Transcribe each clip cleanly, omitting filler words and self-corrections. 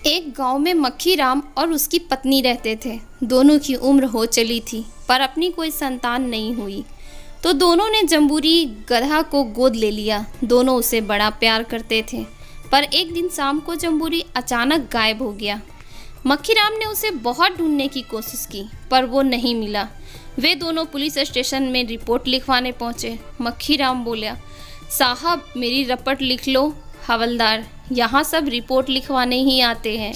एक गांव में मक्खीराम और उसकी पत्नी रहते थे। दोनों की उम्र हो चली थी पर अपनी कोई संतान नहीं हुई, तो दोनों ने जम्बूरी गधा को गोद ले लिया। दोनों उसे बड़ा प्यार करते थे, पर एक दिन शाम को जम्बूरी अचानक गायब हो गया। मक्खीराम ने उसे बहुत ढूंढने की कोशिश की पर वो नहीं मिला। वे दोनों पुलिस स्टेशन में रिपोर्ट लिखवाने पहुंचे। मक्खीराम बोला, साहब मेरी रपट लिख लो। हवलदार, यहाँ सब रिपोर्ट लिखवाने ही आते हैं।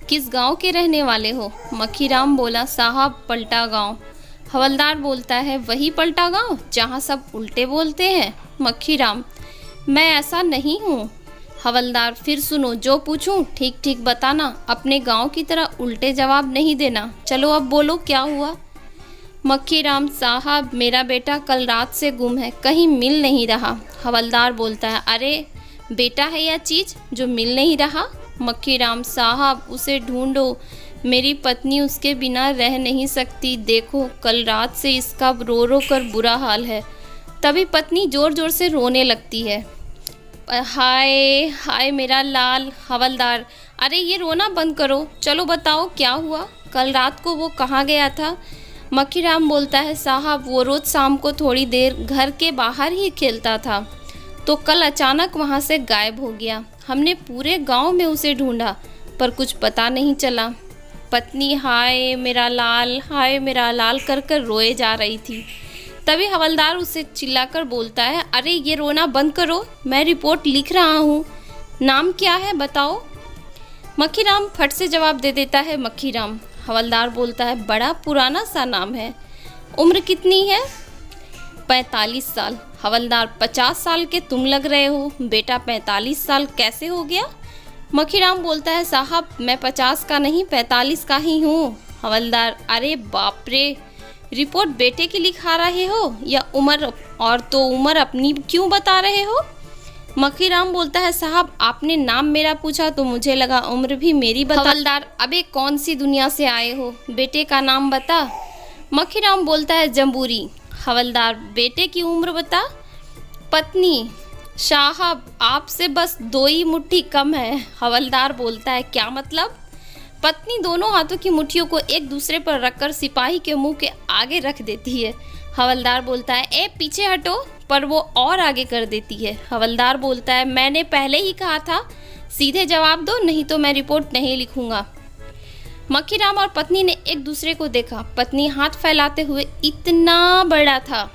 किस गांव के रहने वाले हो? मक्खीराम बोला, साहब पलटा गांव। हवलदार बोलता है, वही पलटा गांव जहाँ सब उल्टे बोलते हैं? मक्खीराम, मैं ऐसा नहीं हूँ। हवलदार, फिर सुनो, जो पूछूं ठीक ठीक बताना, अपने गांव की तरह उल्टे जवाब नहीं देना। चलो अब बोलो, क्या हुआ? मक्खीराम, साहब मेरा बेटा कल रात से गुम है, कहीं मिल नहीं रहा। हवलदार बोलता है, अरे बेटा है या चीज़ जो मिल नहीं रहा? मक्खीराम, साहब उसे ढूंढो, मेरी पत्नी उसके बिना रह नहीं सकती। देखो कल रात से इसका रो रो कर बुरा हाल है। तभी पत्नी ज़ोर ज़ोर से रोने लगती है, हाय हाय मेरा लाल। हवलदार, अरे ये रोना बंद करो, चलो बताओ क्या हुआ? कल रात को वो कहाँ गया था? मक्खीराम बोलता है, साहब वो रोज़ शाम को थोड़ी देर घर के बाहर ही खेलता था, तो कल अचानक वहाँ से गायब हो गया। हमने पूरे गांव में उसे ढूंढा पर कुछ पता नहीं चला। पत्नी हाय मेरा लाल, हाय मेरा लाल कर कर रोए जा रही थी। तभी हवलदार उसे चिल्लाकर बोलता है, अरे ये रोना बंद करो, मैं रिपोर्ट लिख रहा हूँ। नाम क्या है बताओ? मक्खीराम फट से जवाब दे देता है, मक्खीराम। हवलदार बोलता है, बड़ा पुराना सा नाम है। उम्र कितनी है? 45 साल। हवलदार, 50 साल के तुम लग रहे हो, बेटा 45 साल कैसे हो गया? मक्खीराम बोलता है, साहब मैं 50 का नहीं 45 का ही हूँ। हवलदार, अरे बाप रे, रिपोर्ट बेटे की लिखा रहे हो या उम्र? और तो उम्र अपनी क्यों बता रहे हो? मक्खीराम बोलता है, साहब आपने नाम मेरा पूछा तो मुझे लगा उम्र भी मेरी बता। हवलदार, अबे कौन सी दुनिया से आए हो, बेटे का नाम बता। मक्खीराम बोलता है, जम्बूरी। हवलदार, बेटे की उम्र बता। पत्नी, साहब आपसे बस 2 ही मुट्ठी कम है। हवलदार बोलता है, क्या मतलब? पत्नी दोनों हाथों की मुट्ठियों को एक दूसरे पर रखकर सिपाही के मुंह के आगे रख देती है। हवलदार बोलता है, ए पीछे हटो, पर वो और आगे कर देती है। हवलदार बोलता है, मैंने पहले ही कहा था, सीधे जवाब दो नहीं तो मैं रिपोर्ट नहीं लिखूंगा। मक्खीराम और पत्नी ने एक दूसरे को देखा। पत्नी हाथ फैलाते हुए, इतना बड़ा था।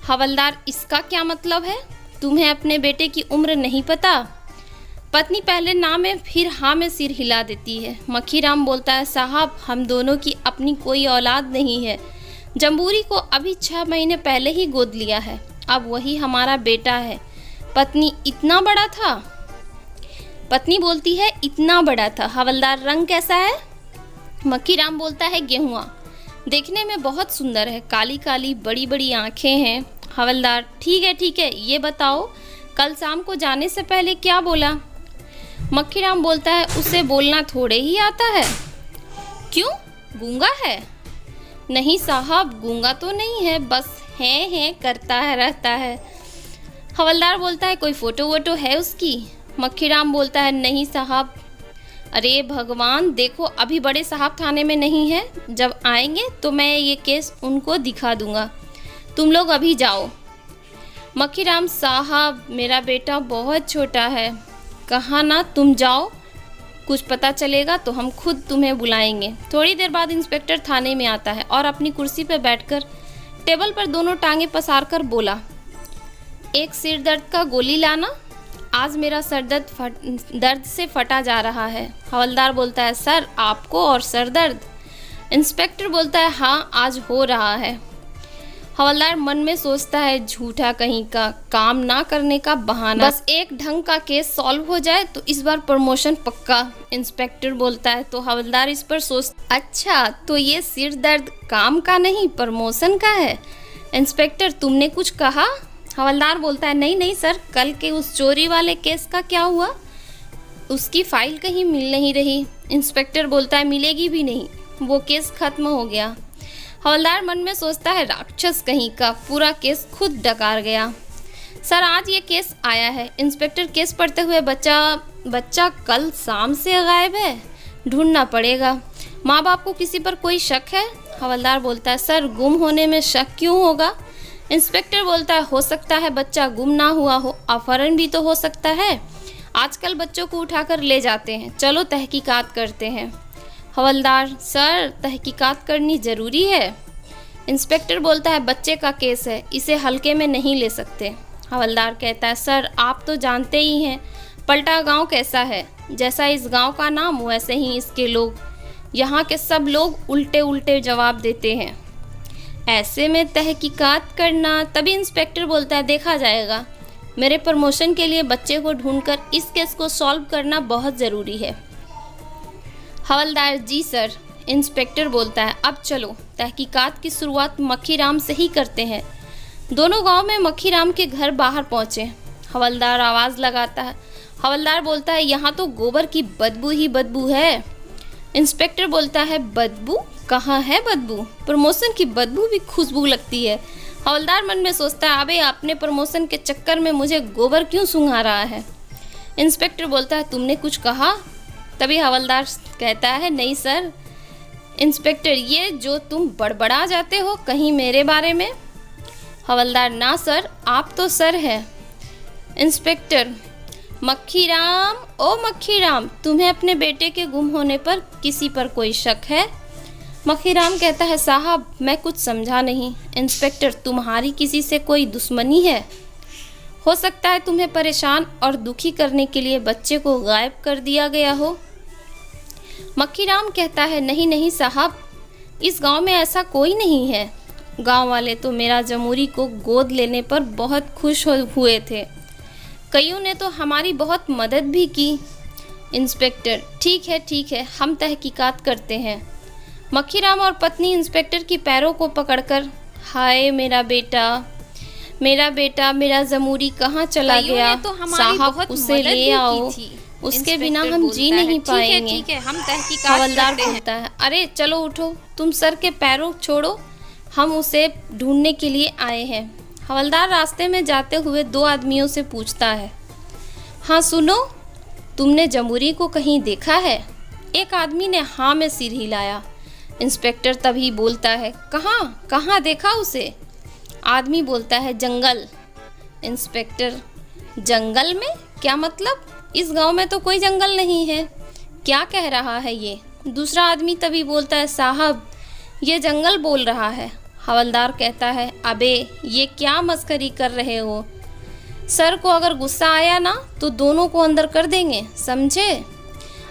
हवलदार, इसका क्या मतलब है? तुम्हें अपने बेटे की उम्र नहीं पता? पत्नी पहले ना में फिर हाँ में सिर हिला देती है। मक्खीराम बोलता है, साहब हम दोनों की अपनी कोई औलाद नहीं है। जम्बूरी को अभी 6 महीने पहले ही गोद लिया है, अब वही हमारा बेटा है। पत्नी, इतना बड़ा था? पत्नी बोलती है, इतना बड़ा था। हवलदार, रंग कैसा है? मक्खीराम बोलता है, गेहुआ। देखने में बहुत सुंदर है, काली काली बड़ी बड़ी आंखें हैं। हवलदार, ठीक है, ये बताओ कल शाम को जाने से पहले क्या बोला? मक्खीराम बोलता है, उसे बोलना थोड़े ही आता है। क्यों, गूंगा है? नहीं साहब, गूंगा तो नहीं है, बस हैं करता है रहता है। हवलदार बोलता है, कोई फोटो वोटो है उसकी? मक्खीराम बोलता है, नहीं साहब। अरे भगवान, देखो अभी बड़े साहब थाने में नहीं है, जब आएंगे तो मैं ये केस उनको दिखा दूंगा, तुम लोग अभी जाओ। मक्खीराम, साहब मेरा बेटा बहुत छोटा है। कहा ना, तुम जाओ, कुछ पता चलेगा तो हम खुद तुम्हें बुलाएंगे। थोड़ी देर बाद इंस्पेक्टर थाने में आता है और अपनी कुर्सी पर बैठकर टेबल पर दोनों टांगें पसार कर बोला, एक सिर दर्द का गोली लाना, आज मेरा सर दर्द से फटा जा रहा है। हवलदार बोलता है, सर आपको और सर दर्द? इंस्पेक्टर बोलता है, हाँ आज हो रहा है। हवलदार मन में सोचता है, झूठा कहीं का, काम ना करने का बहाना, बस एक ढंग का केस सॉल्व हो जाए तो इस बार प्रमोशन पक्का। इंस्पेक्टर बोलता है, तो हवलदार इस पर सोच, अच्छा तो ये सिर दर्द काम का नहीं प्रमोशन का है। इंस्पेक्टर, तुमने कुछ कहा? हवलदार बोलता है, नहीं सर, कल के उस चोरी वाले केस का क्या हुआ? उसकी फाइल कहीं मिल नहीं रही। इंस्पेक्टर बोलता है, मिलेगी भी नहीं, वो केस खत्म हो गया। हवलदार मन में सोचता है, राक्षस कहीं का, पूरा केस खुद डकार गया। सर आज ये केस आया है। इंस्पेक्टर केस पढ़ते हुए, बच्चा कल शाम से गायब है। ढूंढना पड़ेगा। माँ बाप को किसी पर कोई शक है? हवलदार बोलता है सर गुम होने में शक क्यों होगा? इंस्पेक्टर बोलता है हो सकता है बच्चा गुम ना हुआ हो, अपहरण भी तो हो सकता है। आजकल बच्चों को उठाकर ले जाते हैं, चलो तहकीकात करते हैं। हवलदार सर तहकीकात करनी ज़रूरी है। इंस्पेक्टर बोलता है बच्चे का केस है, इसे हल्के में नहीं ले सकते। हवलदार कहता है सर आप तो जानते ही हैं पलटा गांव कैसा है, जैसा इस गांव का नाम वैसे ही इसके लोग, यहाँ के सब लोग उल्टे उल्टे जवाब देते हैं, ऐसे में तहकीकात करना। तभी इंस्पेक्टर बोलता है देखा जाएगा, मेरे प्रमोशन के लिए बच्चे को ढूंढकर इस केस को सॉल्व करना बहुत ज़रूरी है। हवलदार जी सर। इंस्पेक्टर बोलता है अब चलो तहकीकात की शुरुआत मक्खीराम से ही करते हैं। दोनों गांव में मक्खीराम के घर बाहर पहुंचे। हवलदार आवाज़ लगाता है। हवलदार बोलता है यहाँ तो गोबर की बदबू ही बदबू है। इंस्पेक्टर बोलता है बदबू? कहाँ है बदबू? प्रमोशन की बदबू भी खुशबू लगती है। हवलदार मन में सोचता है अबे अपने प्रमोशन के चक्कर में मुझे गोबर क्यों सूंघा रहा है। इंस्पेक्टर बोलता है तुमने कुछ कहा? तभी हवलदार कहता है नहीं सर। इंस्पेक्टर ये जो तुम बड़बड़ा जाते हो कहीं मेरे बारे में? हवलदार ना सर, आप तो सर हैं। इंस्पेक्टर मक्खीराम, ओ मक्खीराम, तुम्हें अपने बेटे के गुम होने पर किसी पर कोई शक है? मक्खीराम कहता है साहब मैं कुछ समझा नहीं। इंस्पेक्टर तुम्हारी किसी से कोई दुश्मनी है? हो सकता है तुम्हें परेशान और दुखी करने के लिए बच्चे को गायब कर दिया गया हो। मक्खीराम कहता है नहीं नहीं साहब, इस गांव में ऐसा कोई नहीं है। गांव वाले तो मेरा जमूरी को गोद लेने पर बहुत खुश हुए थे, कईयों ने तो हमारी बहुत मदद भी की। इंस्पेक्टर ठीक है हम तहकीकात करते हैं। मक्खीराम और पत्नी इंस्पेक्टर की पैरों को पकड़कर हाय मेरा बेटा मेरा जमूरी कहाँ चला गया? तो साहब उसे ले आओ, उसके बिना हम जी नहीं पाएंगे। ठीक है हम तहकीकात हवलदार करते हैं। बोलता है अरे चलो उठो, तुम सर के पैरों छोड़ो, हम उसे ढूंढने के लिए आए हैं। हवलदार रास्ते में जाते हुए दो आदमियों से पूछता है हाँ सुनो, तुमने जमूरी को कहीं देखा है? एक आदमी ने हाँ में सिर हिलाया। इंस्पेक्टर तभी बोलता है कहाँ देखा उसे? आदमी बोलता है जंगल। इंस्पेक्टर जंगल में? क्या मतलब? इस गांव में तो कोई जंगल नहीं है, क्या कह रहा है ये? दूसरा आदमी तभी बोलता है साहब ये जंगल बोल रहा है। हवलदार कहता है अबे ये क्या मस्करी कर रहे हो? सर को अगर गुस्सा आया ना तो दोनों को अंदर कर देंगे, समझे?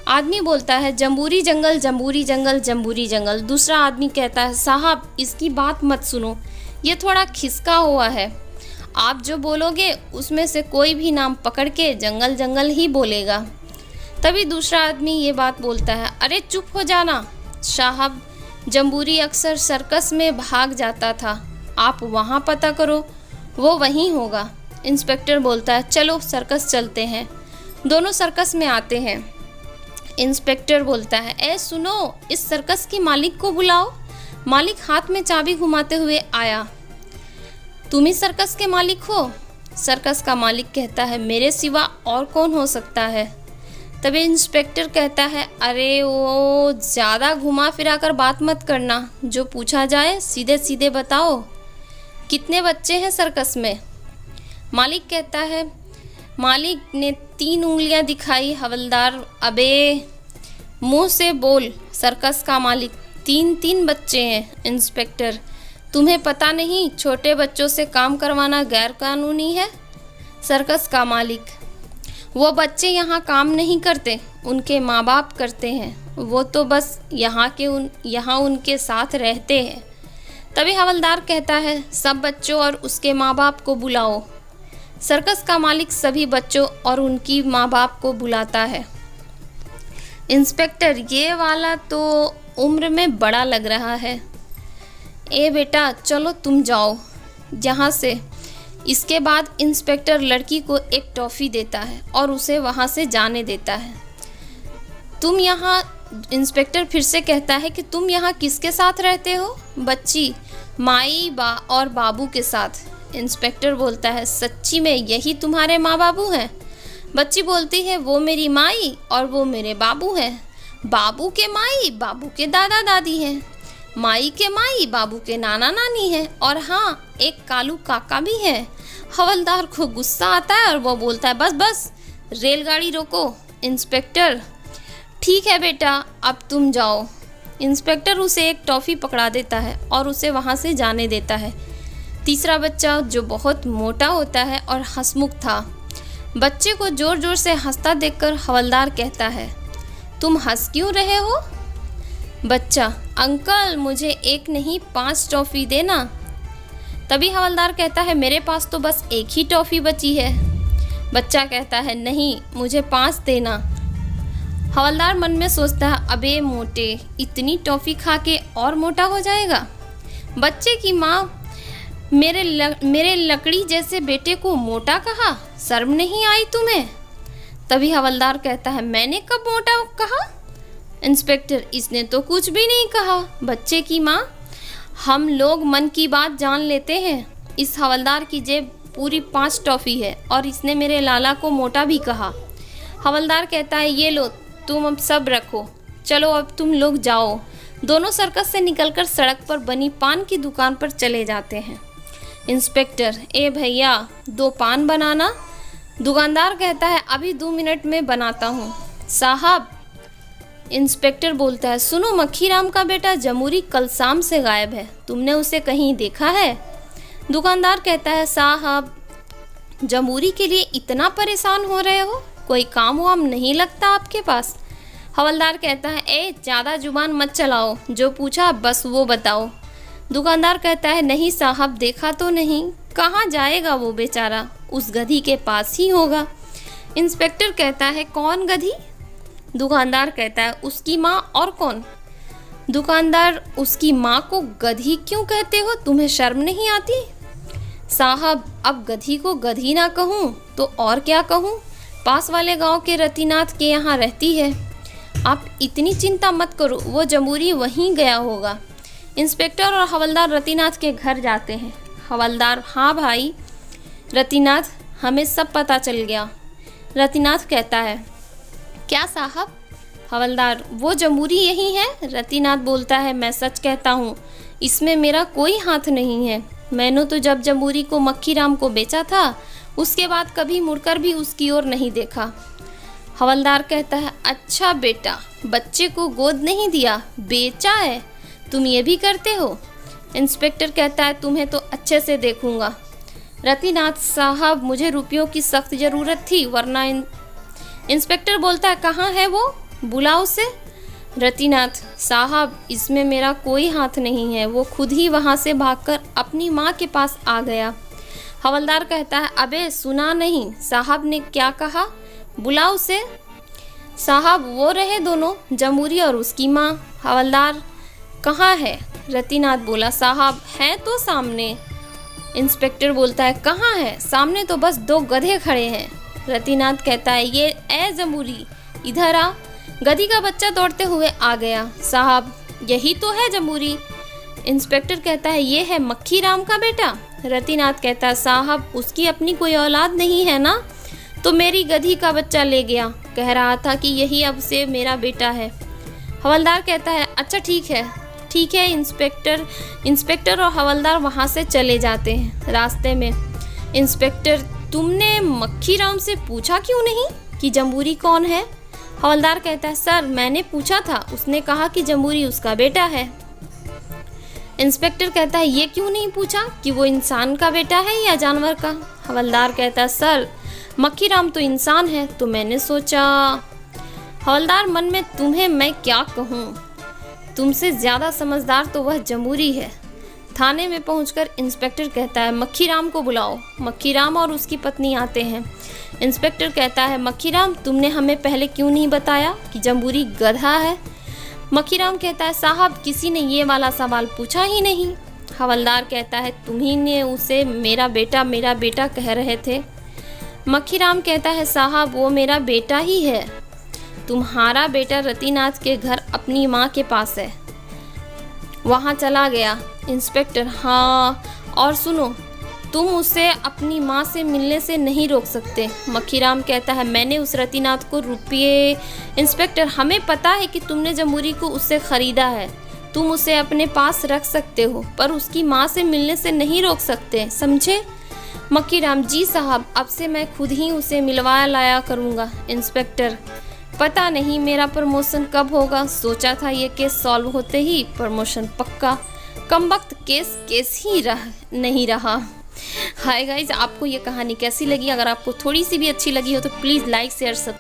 आदमी बोलता है जम्बूरी जंगल जम्बूरी जंगल जम्बूरी जंगल। दूसरा आदमी कहता है साहब इसकी बात मत सुनो, ये थोड़ा खिसका हुआ है, आप जो बोलोगे उसमें से कोई भी नाम पकड़ के जंगल जंगल ही बोलेगा। तभी दूसरा आदमी ये बात बोलता है अरे चुप हो जाना साहब, जम्बूरी अक्सर सर्कस में भाग जाता था, आप वहाँ पता करो, वो वहीं होगा। इंस्पेक्टर बोलता है चलो सर्कस चलते हैं। दोनों सर्कस में आते हैं। इंस्पेक्टर बोलता है ए सुनो, इस सर्कस की मालिक को बुलाओ। मालिक हाथ में चाबी घुमाते हुए आया। तुम ही सर्कस के मालिक हो? सर्कस का मालिक कहता है मेरे सिवा और कौन हो सकता है? तभी इंस्पेक्टर कहता है अरे वो ज़्यादा घुमा फिरा कर बात मत करना, जो पूछा जाए सीधे सीधे बताओ, कितने बच्चे हैं सर्कस में? मालिक कहता है, मालिक ने 3 उंगलियां दिखाई। हवलदार अबे मुंह से बोल। सर्कस का मालिक 3 बच्चे हैं। इंस्पेक्टर तुम्हें पता नहीं छोटे बच्चों से काम करवाना गैर कानूनी है? सर्कस का मालिक वो बच्चे यहाँ काम नहीं करते, उनके माँ बाप करते हैं, वो तो बस यहाँ उनके साथ रहते हैं। तभी हवलदार कहता है सब बच्चों और उसके माँ बाप को बुलाओ। सर्कस का मालिक सभी बच्चों और उनकी माँ बाप को बुलाता है। इंस्पेक्टर ये वाला तो उम्र में बड़ा लग रहा है, ए बेटा चलो तुम जाओ यहाँ से। इसके बाद इंस्पेक्टर लड़की को एक टॉफ़ी देता है और उसे वहाँ से जाने देता है। तुम यहाँ, इंस्पेक्टर फिर से कहता है कि तुम यहाँ किसके साथ रहते हो? बच्ची माई और बाबू के साथ। इंस्पेक्टर बोलता है सच्ची में यही तुम्हारे माँ बाबू हैं? बच्ची बोलती है वो मेरी माई और वो मेरे बाबू हैं। बाबू के माई बाबू के दादा दादी हैं, माई के माई बाबू के नाना नानी है, और हाँ एक कालू काका भी है। हवलदार को गुस्सा आता है और वो बोलता है बस बस रेलगाड़ी रोको। इंस्पेक्टर ठीक है बेटा अब तुम जाओ। इंस्पेक्टर उसे एक टॉफ़ी पकड़ा देता है और उसे वहाँ से जाने देता है। तीसरा बच्चा जो बहुत मोटा होता है और हंसमुख था, बच्चे को ज़ोर ज़ोर से हंसता देखकर हवलदार कहता है तुम हंस क्यों रहे हो? बच्चा अंकल मुझे एक नहीं 5 टॉफ़ी देना। तभी हवलदार कहता है मेरे पास तो बस एक ही टॉफ़ी बची है। बच्चा कहता है नहीं मुझे 5 देना। हवलदार मन में सोचता है अबे मोटे इतनी टॉफ़ी खा के और मोटा हो जाएगा। बच्चे की माँ मेरे लकड़ी जैसे बेटे को मोटा कहा, शर्म नहीं आई तुम्हें? तभी हवलदार कहता है मैंने कब मोटा कहा? इंस्पेक्टर इसने तो कुछ भी नहीं कहा। बच्चे की माँ हम लोग मन की बात जान लेते हैं। इस हवलदार की जेब पूरी 5 टॉफ़ी है और इसने मेरे लाला को मोटा भी कहा। हवलदार कहता है ये लो तुम अब सब रखो, चलो अब तुम लोग जाओ। दोनों सर्कस से निकलकर सड़क पर बनी पान की दुकान पर चले जाते हैं। इंस्पेक्टर ए भैया 2 पान बनाना। दुकानदार कहता है अभी 2 मिनट में बनाता हूँ साहब। इंस्पेक्टर बोलता है सुनो मक्खीराम का बेटा जमूरी कल शाम से गायब है, तुमने उसे कहीं देखा है? दुकानदार कहता है साहब जमूरी के लिए इतना परेशान हो रहे हो, कोई काम वाम नहीं लगता आपके पास? हवलदार कहता है ए ज़्यादा जुबान मत चलाओ, जो पूछा बस वो बताओ। दुकानदार कहता है नहीं साहब देखा तो नहीं, कहाँ जाएगा वो बेचारा, उस गधी के पास ही होगा। इंस्पेक्टर कहता है कौन गधी? दुकानदार कहता है उसकी माँ। और कौन? दुकानदार उसकी माँ को गधी क्यों कहते हो, तुम्हें शर्म नहीं आती? साहब अब गधी को गधी ना कहूँ तो और क्या कहूँ, पास वाले गांव के रतिनाथ के यहाँ रहती है। आप इतनी चिंता मत करो, वो जमूरी वहीं गया होगा। इंस्पेक्टर और हवलदार रतिनाथ के घर जाते हैं। हवलदार हाँ भाई रतिनाथ हमें सब पता चल गया। रतिनाथ कहता है क्या साहब? हवलदार वो जमूरी यही है। रतिनाथ बोलता है मैं सच कहता हूँ इसमें मेरा कोई हाथ नहीं है। मैंने तो जब जमूरी को मक्खीराम को बेचा था उसके बाद कभी मुड़कर भी उसकी ओर नहीं देखा। हवलदार कहता है अच्छा बेटा बच्चे को गोद नहीं दिया, बेचा है, तुम ये भी करते हो? इंस्पेक्टर कहता है तुम्हें तो अच्छे से देखूंगा। रतिनाथ साहब मुझे रुपयों की सख्त ज़रूरत थी वरना इंस्पेक्टर बोलता है कहाँ है वो, बुलाओ उसे। रतिनाथ साहब इसमें मेरा कोई हाथ नहीं है, वो खुद ही वहाँ से भागकर अपनी माँ के पास आ गया। हवलदार कहता है अबे सुना नहीं साहब ने क्या कहा, बुलाओ उसे। साहब वो रहे दोनों, जमूरी और उसकी माँ। हवलदार कहाँ है? रतिनाथ बोला साहब है तो सामने। इंस्पेक्टर बोलता है कहाँ है? सामने तो बस 2 गधे खड़े हैं। रतिनाथ कहता है ये ए जमूरी इधर आ। गधी का बच्चा दौड़ते हुए आ गया। साहब यही तो है जमूरी। इंस्पेक्टर कहता है ये है मक्खीराम का बेटा। रतिनाथ कहता है साहब उसकी अपनी कोई औलाद नहीं है ना, तो मेरी गधी का बच्चा ले गया, कह रहा था कि यही अब से मेरा बेटा है। हवलदार कहता है अच्छा ठीक है इंस्पेक्टर और हवलदार वहाँ से चले जाते हैं। रास्ते में इंस्पेक्टर तुमने मक्खीराम से पूछा क्यों नहीं कि जमूरी कौन है? हवलदार कहता है सर मैंने पूछा था, उसने कहा कि जमूरी उसका बेटा है। इंस्पेक्टर कहता है ये क्यों नहीं पूछा कि वो इंसान का बेटा है या जानवर का? हवलदार कहता है सर मक्खीराम तो इंसान है तो मैंने सोचा। हवलदार मन में तुम्हें मैं क्या कहूँ, तुमसे ज़्यादा समझदार तो वह जमूरी है। थाने में पहुंचकर इंस्पेक्टर कहता है मक्खीराम को बुलाओ। मक्खीराम और उसकी पत्नी आते हैं। इंस्पेक्टर कहता है मक्खीराम तुमने हमें पहले क्यों नहीं बताया कि जमूरी गधा है? मक्खीराम कहता है साहब किसी ने ये वाला सवाल पूछा ही नहीं। हवलदार कहता है तुम्ही ने उसे मेरा बेटा कह रहे थे। मक्खीराम कहता है साहब वो मेरा बेटा ही है, तुम्हारा बेटा रतिनाथ के घर अपनी माँ के पास है, वहाँ चला गया। इंस्पेक्टर हाँ और सुनो तुम उसे अपनी माँ से मिलने से नहीं रोक सकते। मक्खीराम कहता है, मैंने उस रतिनाथ को रुपये, इंस्पेक्टर हमें पता है कि तुमने जम्बूरी को उससे ख़रीदा है, तुम उसे अपने पास रख सकते हो पर उसकी माँ से मिलने से नहीं रोक सकते, समझे। मक्खीराम, जी साहब, अब से मैं खुद ही उसे मिलवा लाया करूँगा। इंस्पेक्टर, पता नहीं मेरा प्रमोशन कब होगा, सोचा था ये केस सॉल्व होते ही प्रमोशन पक्का, कमबख्त केस ही नहीं रहा। हाय गाइज, आपको ये कहानी कैसी लगी? अगर आपको थोड़ी सी भी अच्छी लगी हो तो प्लीज़ लाइक शेयर सब